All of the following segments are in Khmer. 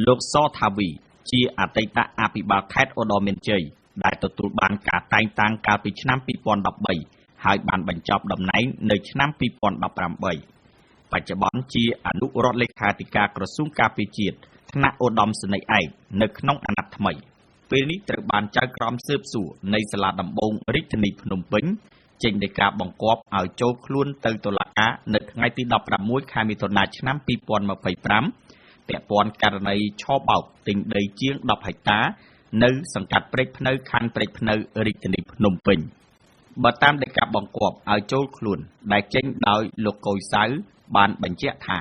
លោកសថាវីជាអតីតអភិបាលខេត្តឧត្តរមានជ័យដែលទទួលបានការតែងតាំងកាលពីឆ្នាំ 2013 ហើយបានបញ្ចប់តំណែងនៅឆ្នាំ 2018 បច្ចុប្បន្នជាអនុរដ្ឋលេខាធិការក្រសួងការពារជាតិថ្នាក់ឧត្តមសេនីយ៍ឯកនៅក្នុងអាណត្តិថ្មីពេលនេះត្រូវបានចៅក្រមស៊ើបសួរនៃសាលាដំបងរាជធានីភ្នំពេញចេញដីកាបង្គាប់ឲ្យចូលខ្លួនទៅតុលាការនៅថ្ងៃទី 16 ខែមិថុនាឆ្នាំ 2025 ពាក់ព័ន្ធករណីឆបោកទិញដីជាង 10 ហិកតានៅសង្កាត់ព្រែកភ្នៅខណ្ឌព្រែកភ្នៅរាជធានីភ្នំពេញបើតាមដីកាបង្គាប់ឲ្យចូលខ្លួនដែលចេញដោយលោកកុយសៅបានបញ្ជាក់ថា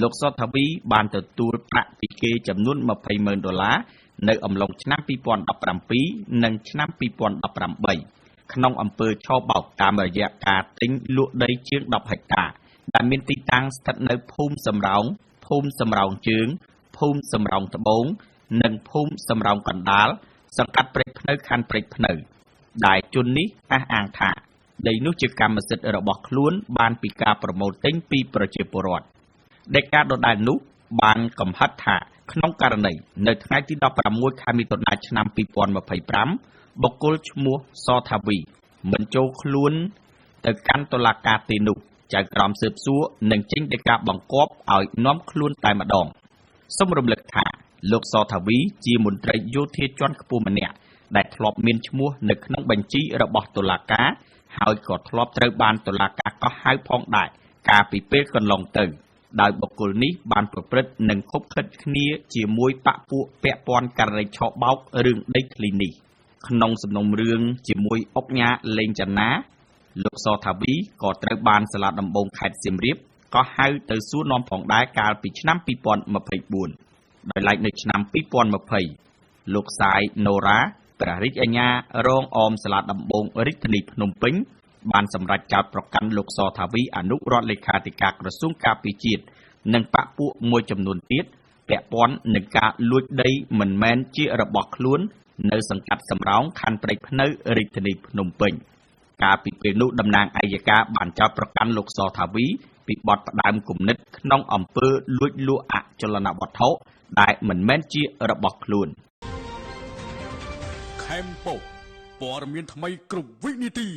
លោកសុថាវីបានទទួលប្រាក់ពីគេចំនួន $20,000 នៅអំឡុងឆ្នាំ 2017 និងឆ្នាំ 2018 ក្នុងអំពើឆបោកតាមរយៈការទិញលក់ដីជាង 10 ហិកតាដែលមានទីតាំងស្ថិតនៅភូមិសំរោង ភូមិសំរោងជើង ភូមិសំរោងត្បូង និងភូមិសំរោងកណ្ដាល សង្កាត់ព្រែកភ្នៅខណ្ឌព្រែកភ្នៅ ដែលជននេះអះអាងថាដីនោះជាកម្មសិទ្ធិរបស់ខ្លួនបានពីការប្រមូលទិញពីប្រជាពលរដ្ឋដីកាដដែលនោះបានកំហិតថាក្នុងករណីនៅថ្ងៃទី 16 ខែមិថុនាឆ្នាំ 2025 បុគ្គលឈ្មោះសថាវីមិនចូលខ្លួនទៅកាន់តុលាការទេនោះចៅក្រមស៊ើបសួរនឹងចេញដីកាបង្គាប់ឲ្យនាំខ្លួនតែម្ដងសូមរំលឹកថាលោកសថាវីជាមន្ត្រីយោធាជាន់ខ្ពស់ម្នាក់ដែលធ្លាប់មានឈ្មោះនៅក្នុងបញ្ជីរបស់តុលាការហើយក៏ធ្លាប់ត្រូវបានតុលាការកោះហៅផងដែរកាលពីពេលកន្លងទៅដោយបុគ្គលនេះបានប្រព្រឹត្តនិងខុបខិតគ្នាជាមួយបកពួកពាក់ព័ន្ធករណីឆបោករឿងដីធ្លីនេះក្នុងសំណុំរឿងជាមួយអុកញ៉ាលេងចាណាលោកសថាវីក៏ត្រូវបានសាលាដំបងខេត្តសៀមរាបក៏ហៅទៅសួរនាំផងដែរកាលពីឆ្នាំ 2024 ដោយឡែកនៅឆ្នាំ 2020 លោកសាយណូរ៉ាព្រះរាជអាជ្ញារងអមសាលាដំបងរាជធានីភ្នំពេញបានសម្រេចចោទប្រកាន់លោកសថាវីអនុរដ្ឋលេខាធិការក្រសួងការពារជាតិនិងបកពួកមួយចំនួនទៀតពាក់ព័ន្ធនឹងការលួចដីមិនមែនជារបស់ខ្លួននៅសង្កាត់សំរោងខណ្ឌព្រែកភ្នៅរាជធានីភ្នំពេញកាលពីពេលនោះតំណាងអัยការបានចោទប្រកាន់លោកសថាវីពីបទផ្ដាំគំនិតក្នុងអំពើលួចលក់អចលនវត្ថុដែលមិនមែនជារបស់ខ្លួនខេមពពព័ត៌មានថ្មីគ្រប់វិនាទី